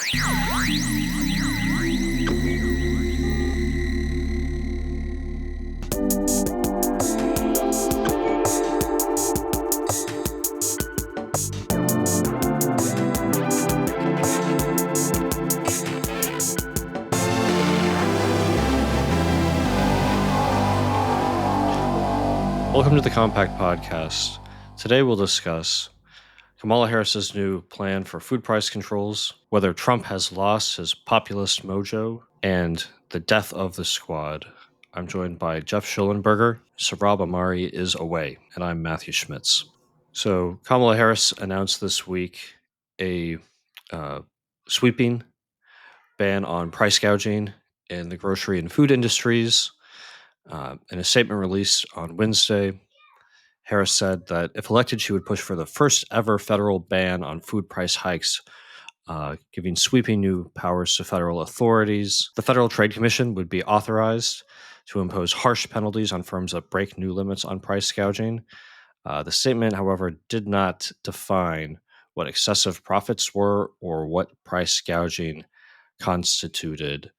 Welcome to the Compact Podcast. Today we'll discuss Kamala Harris's new plan for food price controls, whether Trump has lost his populist mojo, and the death of the squad. I'm joined by Geoff Shullenberger. Saurabh Amari is away, and I'm Matthew Schmitz. So Kamala Harris announced this week a sweeping ban on price gouging in the grocery and food industries. In a statement released on Wednesday, Harris said that if elected, she would push for the first ever federal ban on food price hikes, giving sweeping new powers to federal authorities. The Federal Trade Commission would be authorized to impose harsh penalties on firms that break new limits on price gouging. The statement, however, did not define what excessive profits were or what price gouging constituted.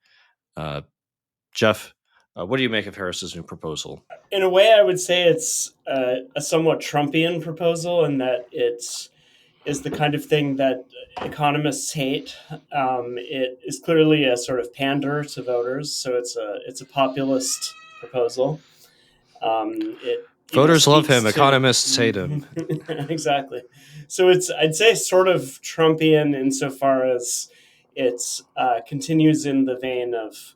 Geoff, what do you make of Harris's new proposal? In a way, I would say it's a somewhat Trumpian proposal in that it is the kind of thing that economists hate. It is clearly a sort of pander to voters, so it's a populist proposal. Voters love him. Economists hate him. Exactly. So I'd say, sort of Trumpian insofar as it continues in the vein of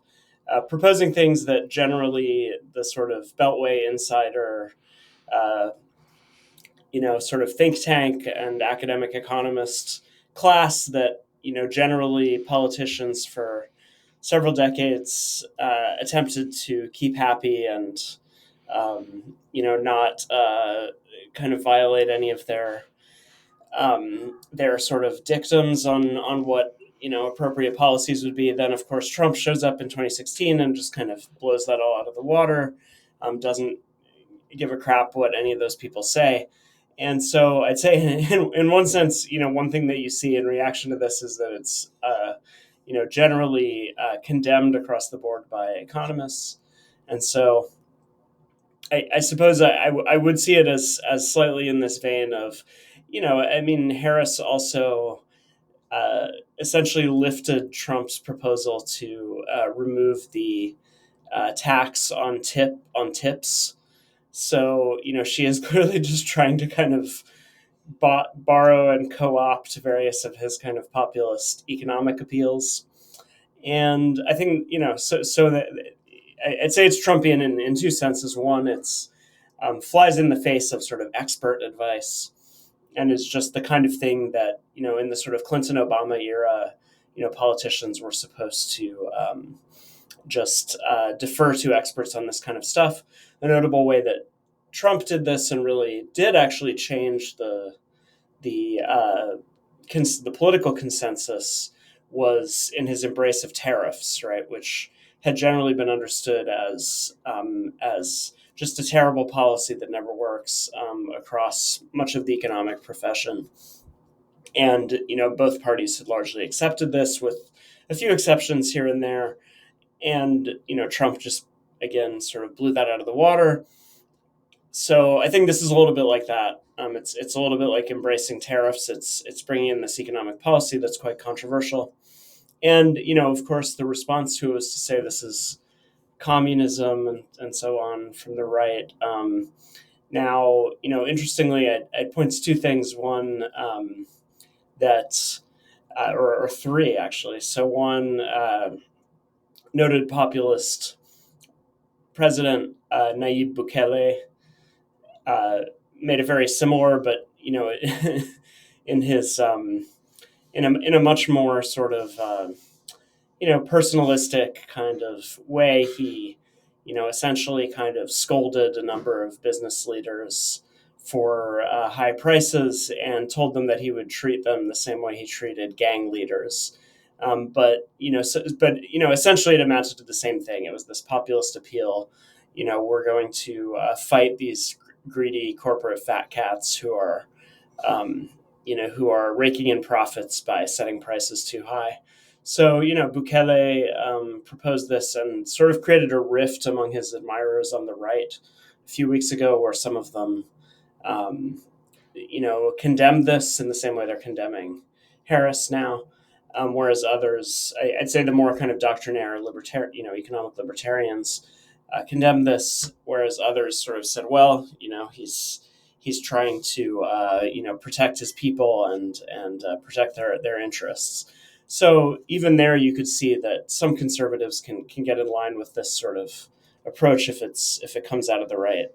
proposing things that generally the sort of Beltway insider, sort of think tank and academic economist class that, generally politicians for several decades attempted to keep happy and, not kind of violate any of their sort of dictums on what appropriate policies would be. Then, of course, Trump shows up in 2016 and just kind of blows that all out of the water, doesn't give a crap what any of those people say. And so I'd say in one sense, one thing that you see in reaction to this is that it's, generally condemned across the board by economists. And so I suppose I would see it as slightly in this vein of, Harris also essentially lifted Trump's proposal to remove the tax on tips. So, she is clearly just trying to kind of borrow and co-opt various of his kind of populist economic appeals. And I think, so that I'd say it's Trumpian in two senses. One, it's flies in the face of sort of expert advice, and is just the kind of thing that, in the sort of Clinton-Obama era, politicians were supposed to just defer to experts on this kind of stuff. The notable way that Trump did this and really did actually change the political consensus was in his embrace of tariffs, right, which had generally been understood as just a terrible policy that never works across much of the economic profession. And, both parties had largely accepted this with a few exceptions here and there. And, Trump just, again, sort of blew that out of the water. So I think this is a little bit like that. It's a little bit like embracing tariffs. It's bringing in this economic policy that's quite controversial. And, of course, the response to it was to say this is communism and so on from the right. Now, interestingly, I'd point to two things. One, or three, actually. So one, noted populist President Nayib Bukele made a very similar, but, in his in a much more sort of personalistic kind of way, he essentially kind of scolded a number of business leaders for high prices and told them that he would treat them the same way he treated gang leaders. But essentially it amounted to the same thing. It was this populist appeal. We're going to fight these greedy corporate fat cats who are raking in profits by setting prices too high. So, Bukele proposed this and sort of created a rift among his admirers on the right a few weeks ago, where some of them, um, condemned this in the same way they're condemning Harris now. Whereas others, I'd say the more kind of doctrinaire economic libertarians, condemned this, whereas others sort of said, well, he's trying to protect his people and protect their interests. So even there, you could see that some conservatives can get in line with this sort of approach if it comes out of the right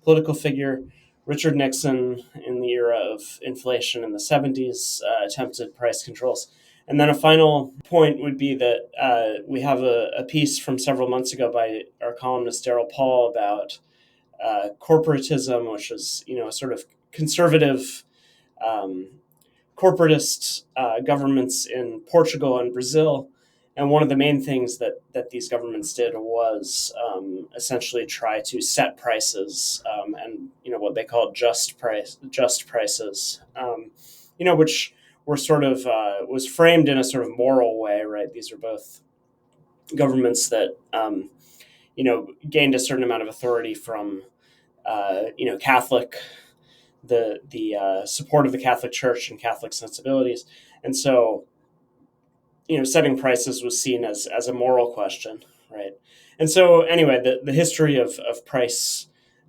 political figure. Richard Nixon, in the era of inflation in the 70s, attempted price controls. And then a final point would be that we have a piece from several months ago by our columnist Daryl Paul about corporatism, which is a sort of conservative um, corporatist governments in Portugal and Brazil. And one of the main things that these governments did was essentially try to set prices, and what they called just prices, which were sort of was framed in a sort of moral way, right? These are both governments that gained a certain amount of authority from Catholic the support of the Catholic Church and Catholic sensibilities, and so setting prices was seen as a moral question, right? And so anyway, the history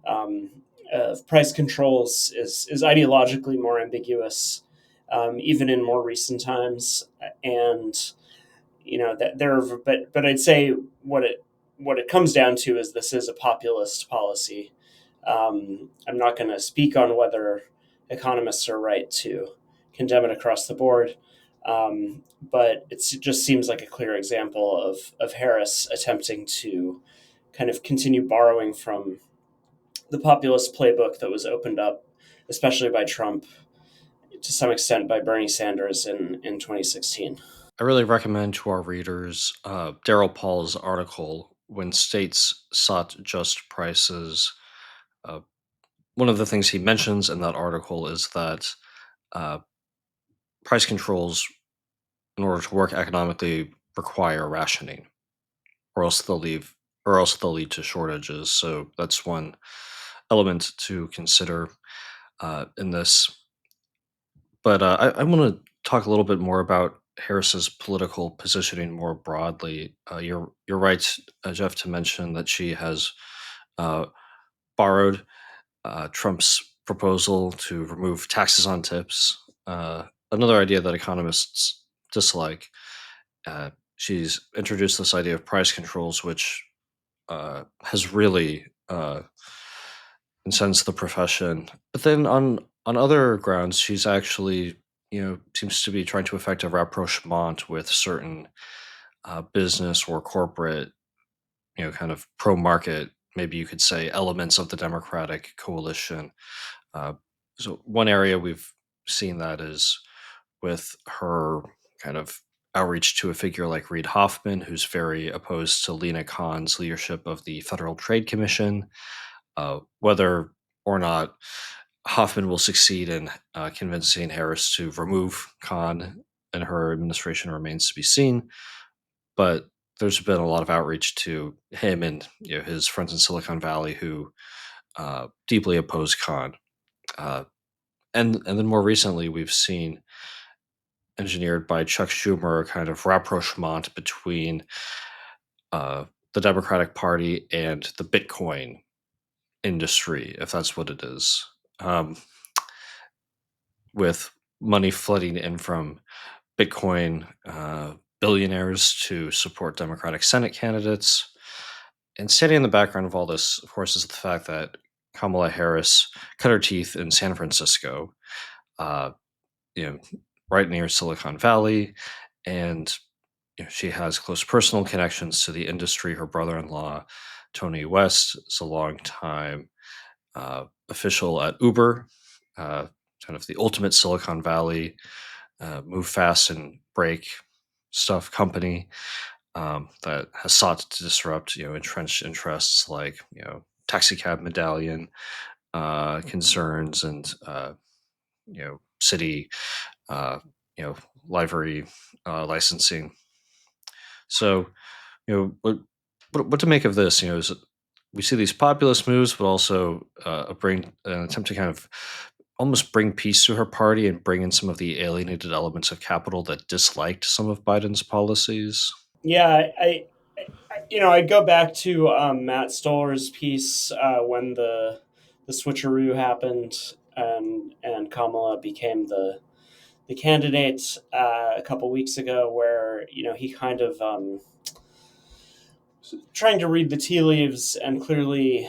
um, of price controls is ideologically more ambiguous, even in more recent times, and that there, but I'd say what it comes down to is this is a populist policy. I'm not going to speak on whether economists are right to condemn it across the board, but it just seems like a clear example of Harris attempting to kind of continue borrowing from the populist playbook that was opened up, especially by Trump, to some extent by Bernie Sanders in 2016. I really recommend to our readers Daryl Paul's article, When States Sought Just Prices. Uh, One of the things he mentions in that article is that uh, price controls, in order to work economically, require rationing, or else they'll lead to shortages. So that's one element to consider in this. But I want to talk a little bit more about Harris's political positioning more broadly. You're right, Jeff, to mention that she has uh, borrowed Trump's proposal to remove taxes on tips, another idea that economists dislike. She's introduced this idea of price controls, which has really incensed the profession. But then on other grounds, she's actually seems to be trying to effect a rapprochement with certain business or corporate, kind of pro market, maybe you could say, elements of the Democratic coalition. Uh, so one area we've seen that is with her kind of outreach to a figure like Reid Hoffman, who's very opposed to Lena Khan's leadership of the Federal Trade Commission. Whether or not Hoffman will succeed in convincing Harris to remove Khan and her administration remains to be seen. But there's been a lot of outreach to him and his friends in Silicon Valley who deeply oppose Khan. Uh, and then more recently, we've seen engineered by Chuck Schumer a kind of rapprochement between uh, the Democratic Party and the Bitcoin industry, if that's what it is, with money flooding in from Bitcoin billionaires to support Democratic Senate candidates. And standing in the background of all this, of course, is the fact that Kamala Harris cut her teeth in San Francisco, uh, you know, right near Silicon Valley, and she has close personal connections to the industry. Her brother-in-law, Tony West, is a long-time official at Uber, uh, kind of the ultimate Silicon Valley move fast and break stuff company that has sought to disrupt, entrenched interests like, taxi cab medallion concerns and, city. you know, livery licensing. So, what to make of this? Is we see these populist moves, but also an attempt to kind of almost bring peace to her party and bring in some of the alienated elements of capital that disliked some of Biden's policies. Yeah, I'd go back to Matt Stoller's piece when the switcheroo happened and Kamala became the candidate a couple weeks ago, where he kind of trying to read the tea leaves, and clearly,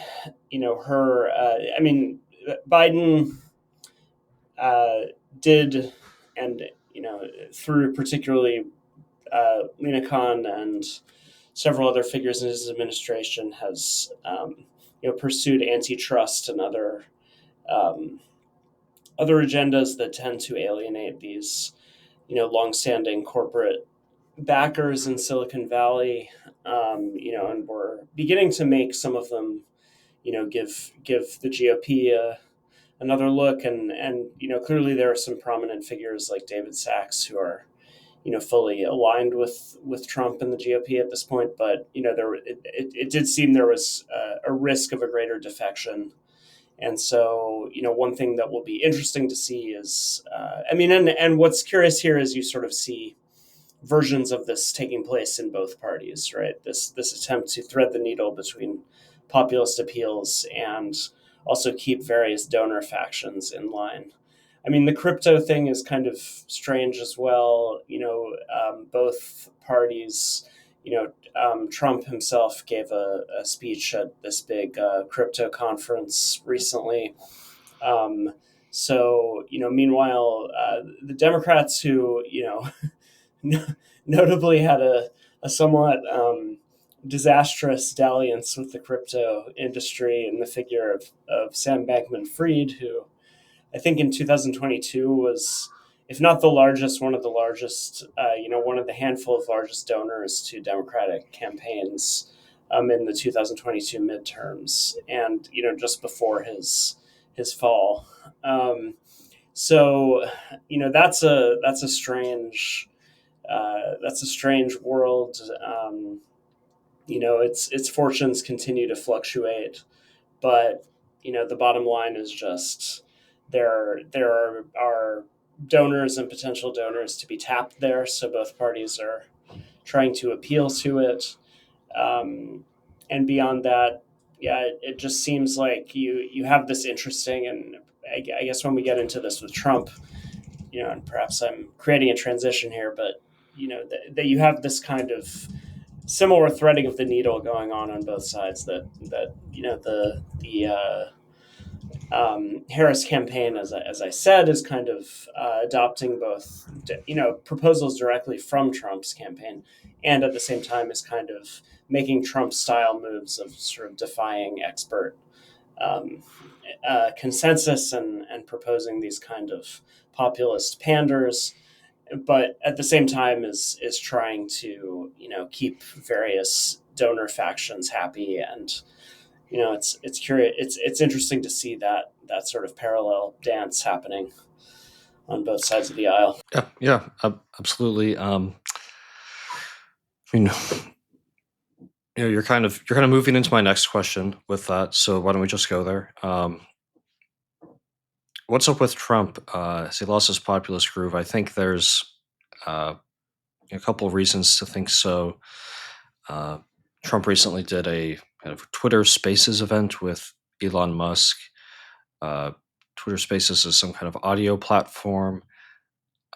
her. Biden uh, did, and through particularly Lena Khan and several other figures in his administration, has pursued antitrust and um, other agendas that tend to alienate these longstanding corporate backers in Silicon Valley. And we're beginning to make some of them give the GOP another look, and clearly there are some prominent figures like David Sachs who are fully aligned with Trump and the GOP at this point. But it did seem there was a risk of a greater defection. And so, one thing that will be interesting to see is, and what's curious here is you sort of see versions of this taking place in both parties, right? This attempt to thread the needle between populist appeals and also keep various donor factions in line. The crypto thing is kind of strange as well. Both parties, Trump himself gave a speech at this big crypto conference recently. Meanwhile, the Democrats, who, notably had a somewhat disastrous dalliance with the crypto industry in the figure of Sam Bankman-Fried, who I think in 2022 was, if not the largest, one of the largest, one of the handful of largest donors to Democratic campaigns in the 2022 midterms, and just before his fall. So that's a strange world. Its fortunes continue to fluctuate, but the bottom line is just there are donors and potential donors to be tapped there. So both parties are trying to appeal to it, and beyond that, yeah, it just seems like you have this interesting, and I guess when we get into this with Trump, and perhaps I'm creating a transition here, but that you have this kind of similar threading of the needle going on both sides. That the Harris campaign, as I said, is kind of adopting both proposals directly from Trump's campaign, and at the same time is kind of making Trump style moves of sort of defying expert um, consensus, and proposing these kind of populist panders, but at the same time is trying to keep various donor factions happy. And it's curious, it's interesting to see that sort of parallel dance happening on both sides of the aisle. Yeah, absolutely. I mean, you're kind of moving into my next question with that. So why don't we just go there? What's up with Trump? Has he lost his populist groove? I think there's uh, a couple of reasons to think so. Uh, Trump recently did a kind of Twitter Spaces event with Elon Musk. Uh, Twitter Spaces is some kind of audio platform.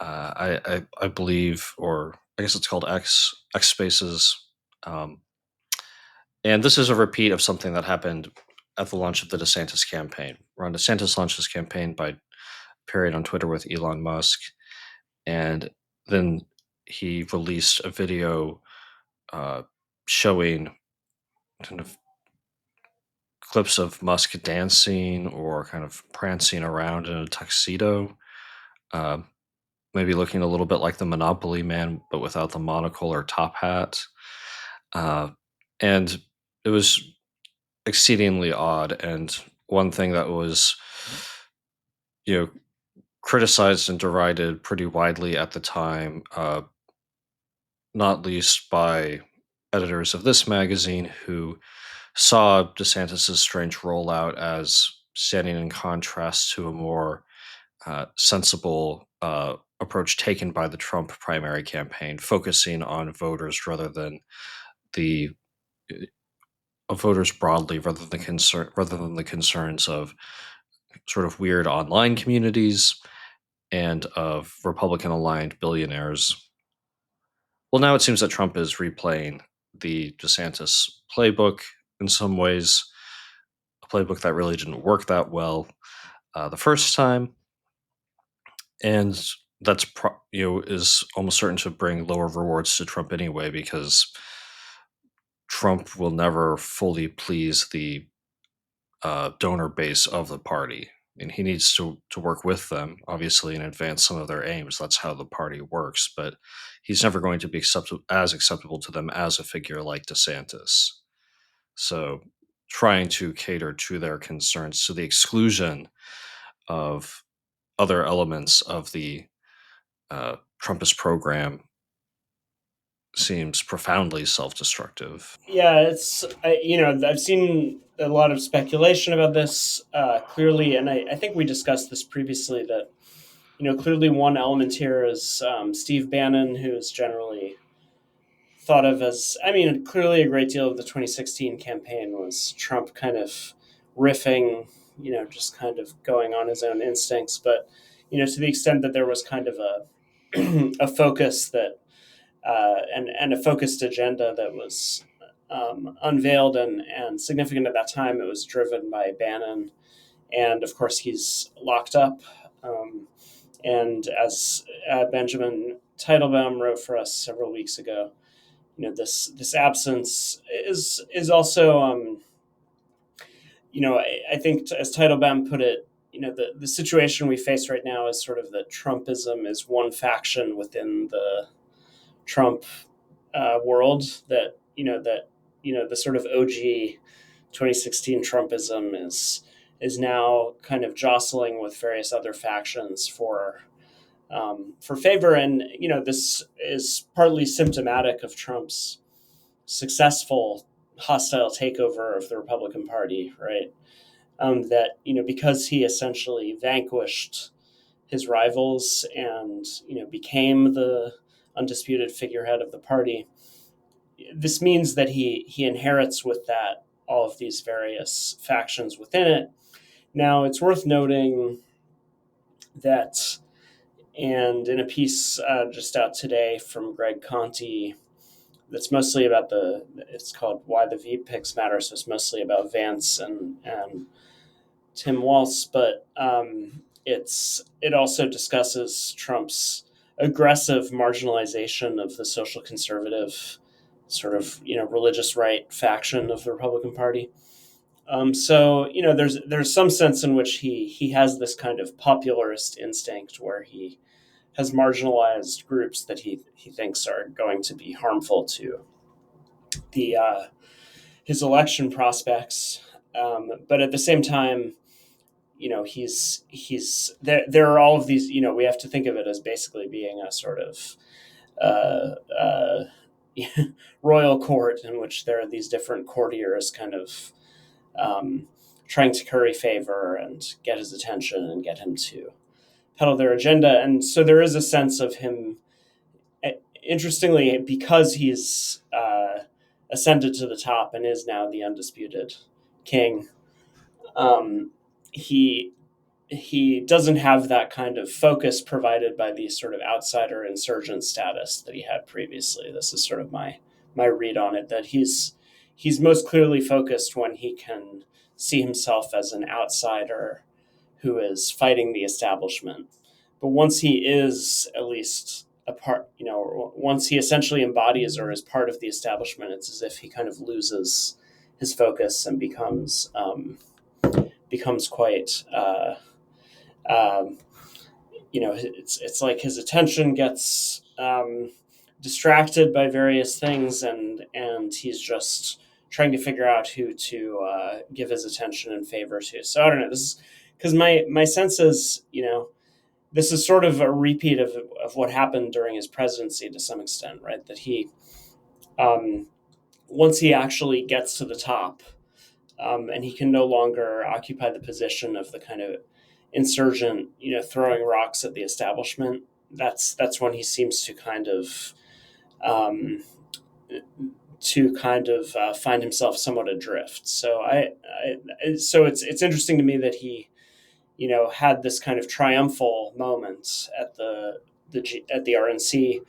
I believe, or I guess it's called X Spaces. Um, and this is a repeat of something that happened at the launch of the DeSantis campaign. Ron DeSantis launched his campaign by appearing on Twitter with Elon Musk, and then he released a video uh, showing kind of clips of Musk dancing or kind of prancing around in a tuxedo, uh, maybe looking a little bit like the Monopoly Man, but without the monocle or top hat. Uh, and it was exceedingly odd. And one thing that was, you know, criticized and derided pretty widely at the time, not least by editors of this magazine who saw DeSantis's strange rollout as standing in contrast to a more sensible approach taken by the Trump primary campaign, focusing on voters rather than the voters broadly, rather than the concerns of sort of weird online communities and of Republican aligned billionaires. Well, now it seems that Trump is replaying the DeSantis playbook in some ways, a playbook that really didn't work that well the first time, and is almost certain to bring lower rewards to Trump anyway, because Trump will never fully please the donor base of the party. And he needs to work with them, obviously, and advance some of their aims. That's how the party works. But he's never going to be as acceptable to them as a figure like DeSantis. So, trying to cater to their concerns to the exclusion of other elements of the Trumpist program seems profoundly self-destructive. Yeah, I've seen a lot of speculation about this clearly, and I think we discussed this previously that clearly one element here is Steve Bannon, who is generally thought of as, I mean, clearly a great deal of the 2016 campaign was Trump kind of riffing, just kind of going on his own instincts, but to the extent that there was kind of a a focus that and a focused agenda that was unveiled and significant at that time. It was driven by Bannon, and of course he's locked up. And as Benjamin Teitelbaum wrote for us several weeks ago, this absence is also I think as Teitelbaum put it, the situation we face right now is sort of that Trumpism is one faction within the Trump world that the sort of OG 2016 Trumpism is now kind of jostling with various other factions for favor, and this is partly symptomatic of Trump's successful hostile takeover of the Republican Party, right? That because he essentially vanquished his rivals and became the undisputed figurehead of the party. This means that he inherits with that all of these various factions within it. Now, it's worth noting that, and in a piece just out today from Greg Conti, that's mostly about it's called Why the V Picks Matter, so it's mostly about Vance and Tim Walz, but it also discusses Trump's aggressive marginalization of the social conservative sort of religious right faction of the Republican Party. So there's some sense in which he has this kind of popularist instinct where he has marginalized groups that he thinks are going to be harmful to the his election prospects. But at the same time, he's there are all of these. We have to think of it as basically being a sort of uh, uh, royal court in which there are these different courtiers kind of um, trying to curry favor and get his attention and get him to peddle their agenda. And so there is a sense of him, interestingly, because he's ascended to the top and is now the undisputed king. Um, he doesn't have that kind of focus provided by the sort of outsider insurgent status that he had previously. This is sort of my read on it, that he's most clearly focused when he can see himself as an outsider who is fighting the establishment. But once he is at least a part, once he essentially embodies or is part of the establishment, it's as if he kind of loses his focus and becomes quite it's like his attention gets distracted by various things, and he's just trying to figure out who to give his attention and favor to. So I don't know. This is because my sense is this is sort of a repeat of what happened during his presidency to some extent, right? That he, um, once he actually gets to the top, and he can no longer occupy the position of the kind of insurgent, throwing rocks at the establishment. That's when he seems um, to find himself somewhat adrift. So it's interesting to me that he, had this kind of triumphal moment at the RNC.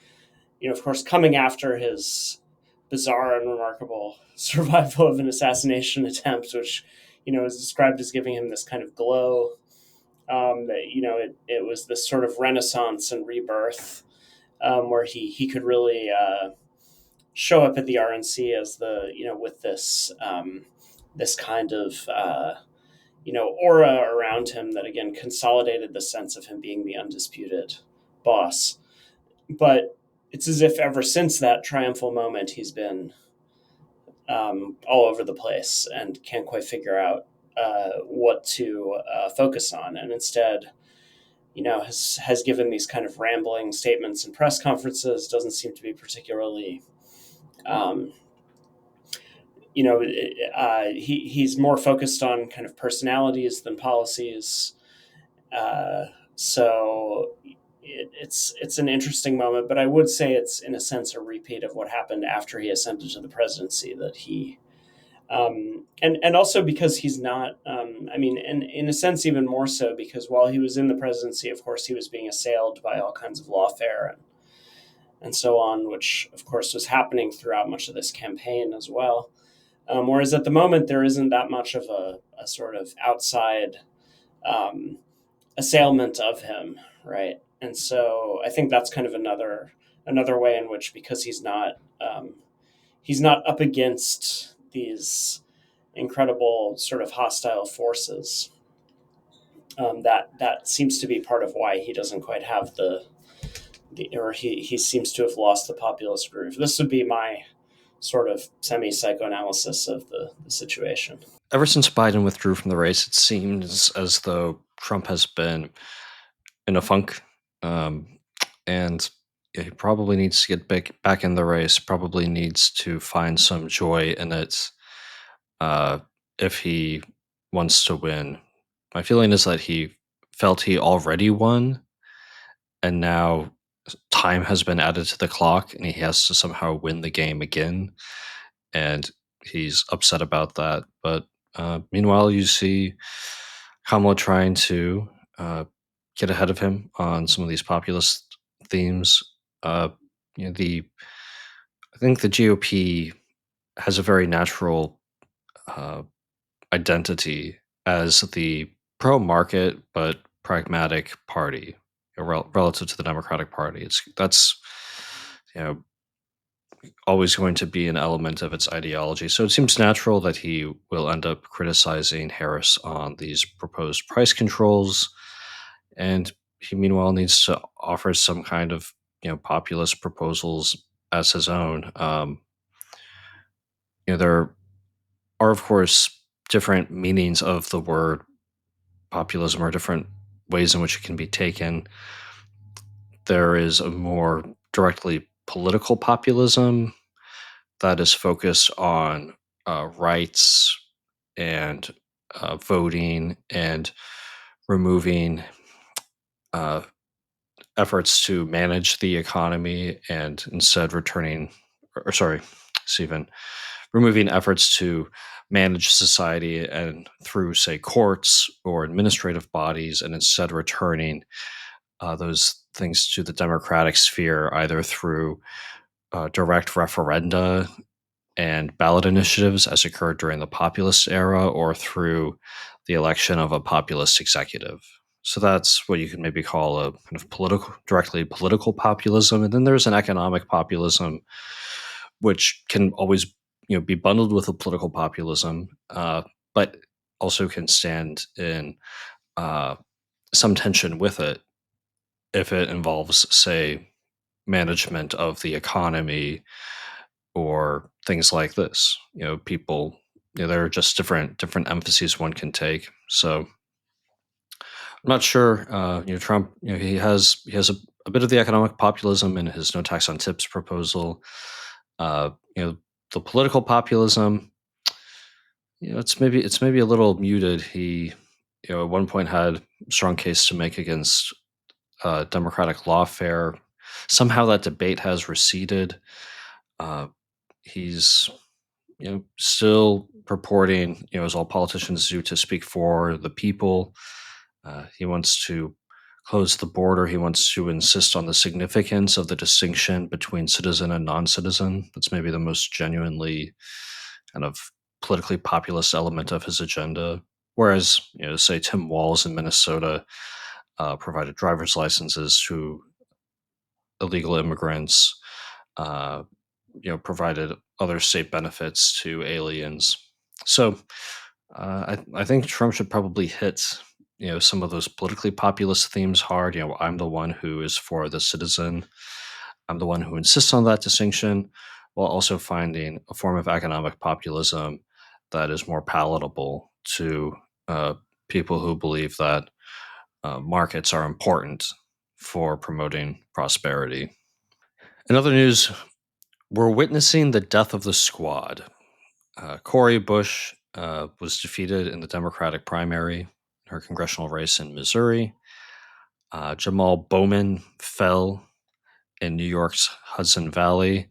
Of course, coming after his bizarre and remarkable survival of an assassination attempt, which is described as giving him this kind of glow. That it was this sort of renaissance and rebirth, where he could really show up at the RNC as the with this kind of aura around him that again consolidated the sense of him being the undisputed boss. But it's as if ever since that triumphal moment, he's been all over the place and can't quite figure out what to focus on, and instead, has given these kind of rambling statements and press conferences. Doesn't seem to be particularly, um, he's more focused on kind of personalities than policies. Uh, so it's an interesting moment, but I would say it's in a sense a repeat of what happened after he ascended to the presidency. That he and also because he's not. I mean, in a sense, even more so because while he was in the presidency, of course, he was being assailed by all kinds of lawfare and so on, which of course was happening throughout much of this campaign as well. Whereas at the moment, there isn't that much of a sort of outside um, assailment of him, right? And so I think that's kind of another way in which, because he's not up against these incredible sort of hostile forces. That seems to be part of why he doesn't quite have or he seems to have lost the populist groove. This would be my sort of semi psychoanalysis of the situation. Ever since Biden withdrew from the race, it seems as though Trump has been in a funk, um, and yeah, he probably needs to get back in the race. Probably needs to find some joy in it uh, if he wants to win. My feeling is that he felt he already won, and now time has been added to the clock, and he has to somehow win the game again, and he's upset about that. But meanwhile, you see Kamala trying to get ahead of him on some of these populist themes. Uh, the I think the GOP has a very natural uh, identity as the pro-market but pragmatic party relative to the Democratic Party. That's you know always going to be an element of its ideology. So it seems natural that he will end up criticizing Harris on these proposed price controls, and he meanwhile needs to offer some kind of populist proposals as his own. There are of course different meanings of the word populism or different ways in which it can be taken. There is a more directly political populism that is focused on rights and voting and removing uh, efforts to manage the economy and instead returning, or sorry, Stephen, removing efforts to manage society and through, say, courts or administrative bodies, and instead returning those things to the democratic sphere, either through direct referenda and ballot initiatives as occurred during the populist era or through the election of a populist executive. So that's what you could maybe call a kind of directly political populism. And then there's an economic populism, which can always be bundled with a political populism, but also can stand in uh, some tension with it if it involves, say, management of the economy or things like this. People, there are just different emphases one can take. So I'm not sure. Trump. He has a bit of the economic populism in his no tax on tips proposal. Uh, you know, the political populism. It's maybe a little muted. He, at one point had a strong case to make against democratic lawfare. Somehow that debate has receded. Uh, he's still purporting, as all politicians do, to speak for the people. He wants to close the border. He wants to insist on the significance of the distinction between citizen and non-citizen. That's maybe the most genuinely kind of politically populist element of his agenda. Whereas, say Tim Walz in Minnesota provided driver's licenses to illegal immigrants, uh, provided other state benefits to aliens. So I think Trump should probably hit some of those politically populist themes hard. I'm the one who is for the citizen. I'm the one who insists on that distinction, while also finding a form of economic populism that is more palatable to uh, people who believe that markets are important for promoting prosperity. In other news, we're witnessing the death of the squad. Cori Bush was defeated in the Democratic primary, her congressional race in Missouri. Jamal Bowman fell in New York's Hudson Valley.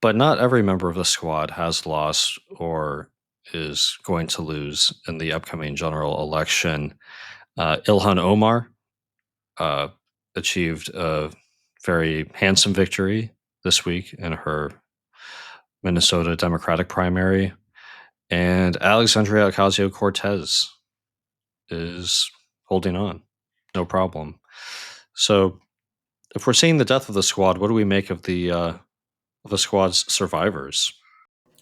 But not every member of the squad has lost or is going to lose in the upcoming general election. Ilhan Omar uh, achieved a very handsome victory this week in her Minnesota Democratic primary. And Alexandria Ocasio Cortez is holding on. No problem. So, if we're seeing the death of the squad, what do we make of the squad's survivors?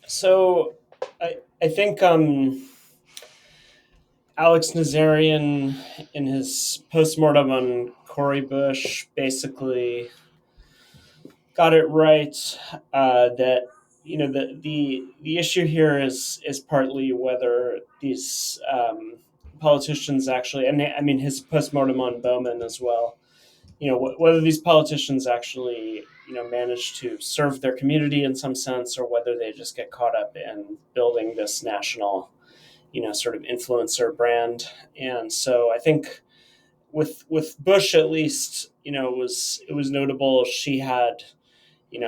So I think Alex Nazarian, in his postmortem on Cori Bush, basically got it right, that the issue here is partly whether these politicians actually, and I mean his postmortem on Bowman as well, whether these politicians actually manage to serve their community in some sense, or whether they just get caught up in building this national sort of influencer brand. And so I think with Bush, at least, it was notable. She had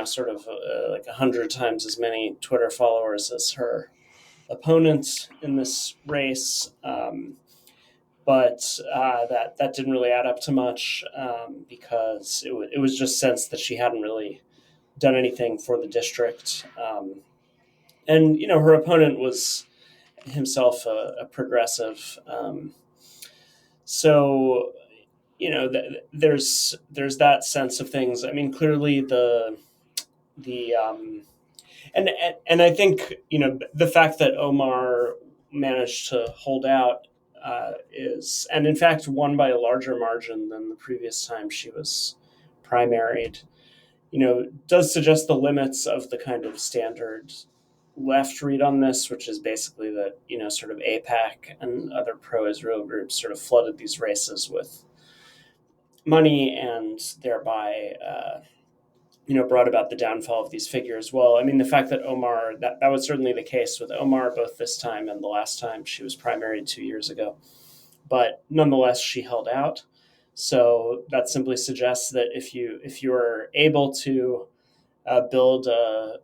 sort of like 100 times as many Twitter followers as her opponent in this race. But that didn't really add up to much, because it was just sense that she hadn't really done anything for the district. And her opponent was himself a progressive. So there's that sense of things. I mean, clearly the and I think the fact that Omar managed to hold out, is, and in fact won by a larger margin than the previous time she was primaried, does suggest the limits of the kind of standard left read on this, which is basically that sort of AIPAC and other pro-Israel groups sort of flooded these races with money, and thereby brought about the downfall of these figures. Well, I mean, the fact that Omar, that was certainly the case with Omar, both this time and the last time she was primaried 2 years ago. But nonetheless, she held out. So that simply suggests that if you are able to build a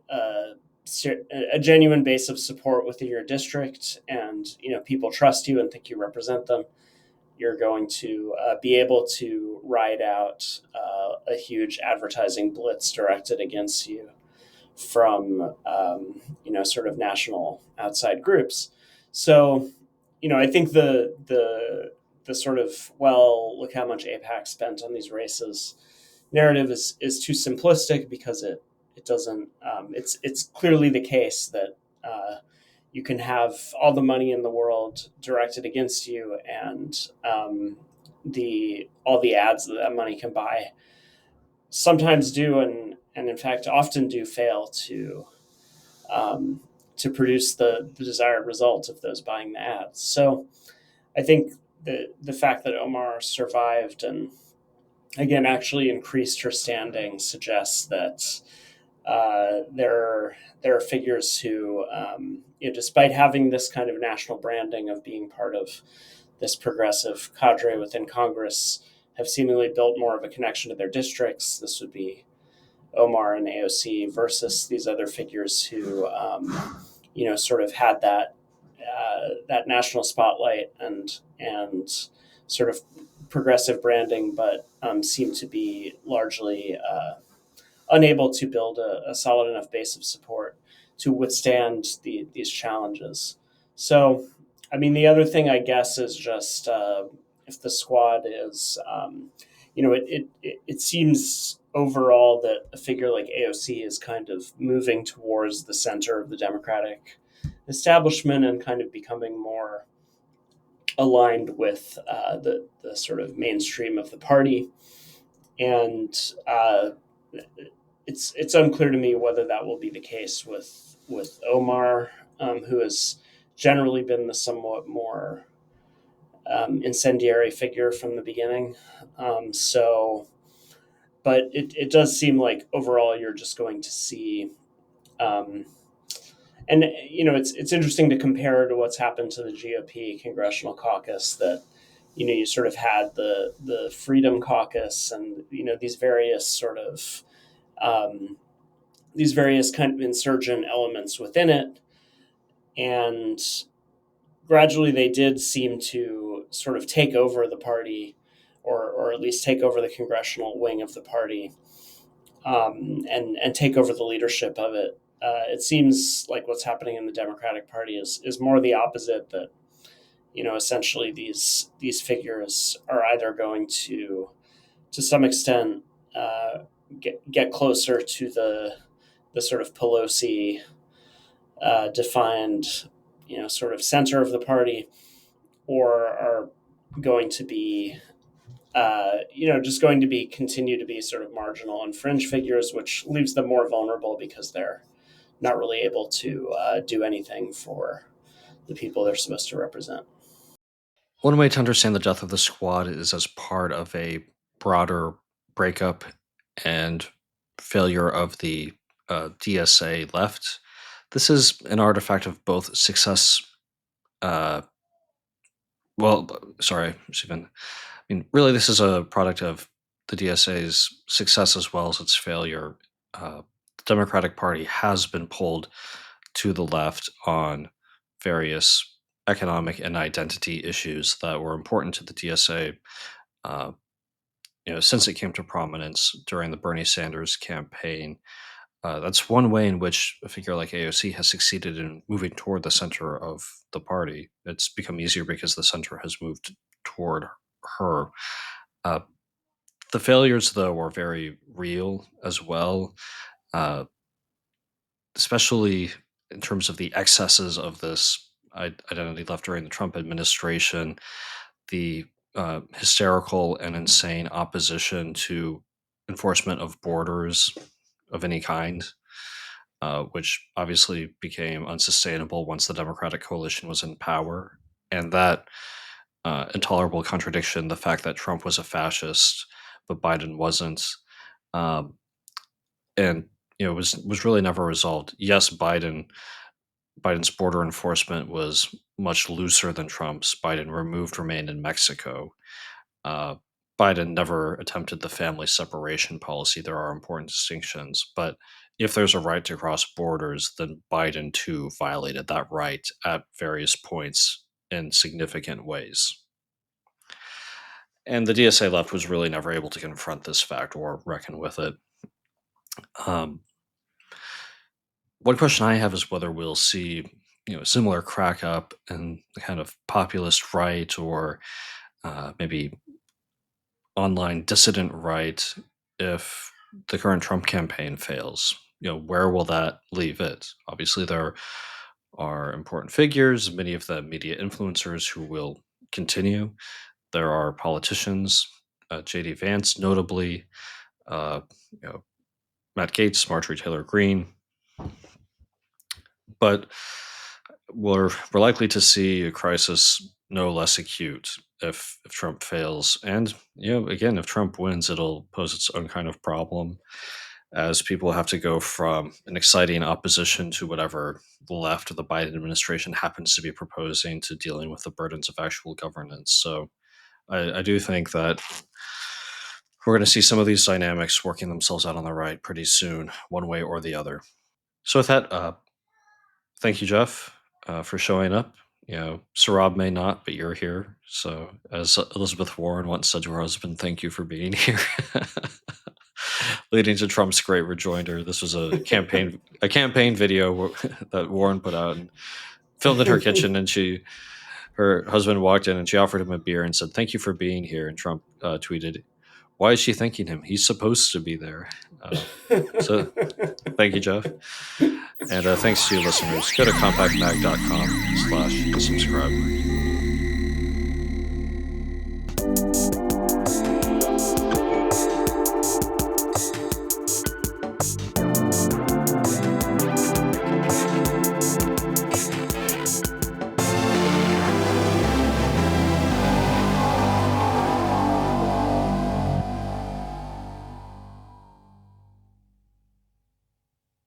genuine base of support within your district, and people trust you and think you represent them, you're going to be able to ride out a huge advertising blitz directed against you from sort of national outside groups. So I think the sort of, well, look how much AIPAC spent on these races narrative is too simplistic, because it doesn't, it's clearly the case that you can have all the money in the world directed against you, and the all the ads that money can buy sometimes do, and in fact often do fail um, to produce the desired result of those buying the ads. So I think the fact that Omar survived and again actually increased her standing suggests that there are figures who, despite having this kind of national branding of being part of this progressive cadre within Congress, have seemingly built more of a connection to their districts. This would be Omar and AOC versus these other figures who, sort of had that national spotlight and sort of progressive branding, but seem to be largely unable to build a solid enough base of support to withstand these challenges. So, I mean, the other thing I guess is just if the squad is, it seems overall that a figure like AOC is kind of moving towards the center of the Democratic establishment and kind of becoming more aligned with the sort of mainstream of the party. And it's unclear to me whether that will be the case with Omar, who has generally been the somewhat more incendiary figure from the beginning. But it does seem like overall you're just going to see, um, and it's interesting to compare to what's happened to the GOP congressional caucus. That you sort of had the Freedom Caucus and these various sort of these various kind of insurgent elements within it, and gradually they did seem to sort of take over the party, or at least take over the congressional wing of the party, and take over the leadership of it. It seems like what's happening in the Democratic Party is more the opposite. That essentially these figures are either going to some extent get closer to the sort of Pelosi defined sort of center of the party, or are going to be just going to be continue to be sort of marginal and fringe figures, which leaves them more vulnerable because they're not really able to do anything for the people they're supposed to represent. One way to understand the death of the squad is as part of a broader breakup and failure of the DSA left. This is an artifact of both success. Uh, sorry, Stephen. I mean, really, this is a product of the DSA's success as well as its failure. The Democratic Party has been pulled to the left on various economic and identity issues that were important to the DSA. Uh, since it came to prominence during the Bernie Sanders campaign, that's one way in which a figure like AOC has succeeded in moving toward the center of the party. It's become easier because the center has moved toward her. Uh, the failures, though, were very real as well, uh, especially in terms of the excesses of this identity left during the Trump administration, the hysterical and insane opposition to enforcement of borders of any kind, which obviously became unsustainable once the Democratic coalition was in power. And that intolerable contradiction, the fact that Trump was a fascist but Biden wasn't, um, and was really never resolved. Yes, Biden's border enforcement was much looser than Trump's. Biden removed remain in Mexico. Uh, Biden never attempted the family separation policy. There are important distinctions, but if there's a right to cross borders, then Biden too violated that right at various points in significant ways. And the DSA left was really never able to confront this fact or reckon with it. Um, one question I have is whether we'll see, a similar crack up in the kind of populist right or maybe online dissident right if the current Trump campaign fails. Where will that leave it? Obviously, there are important figures, many of the media influencers who will continue. There are politicians, J.D. Vance, notably, uh, you know, Matt Gaetz, Marjorie Taylor Greene, but we're likely to see a crisis no less acute if Trump fails. And again, if Trump wins, it'll pose its own kind of problem, as people have to go from an exciting opposition to whatever the left of the Biden administration happens to be proposing, to dealing with the burdens of actual governance. So I do think that we're going to see some of these dynamics working themselves out on the right pretty soon, one way or the other. So with that, thank you, Geoff, for showing up. Sarab may not, but you're here. So, as Elizabeth Warren once said to her husband, thank you for being here. Leading to Trump's great rejoinder. This was a campaign video that Warren put out and filmed in her kitchen, and her husband walked in and she offered him a beer and said, "Thank you for being here." And Trump tweeted, "Why is she thanking him? He's supposed to be there." So thank you, Geoff. And thanks to you listeners. Go to compactmag.com/subscribe.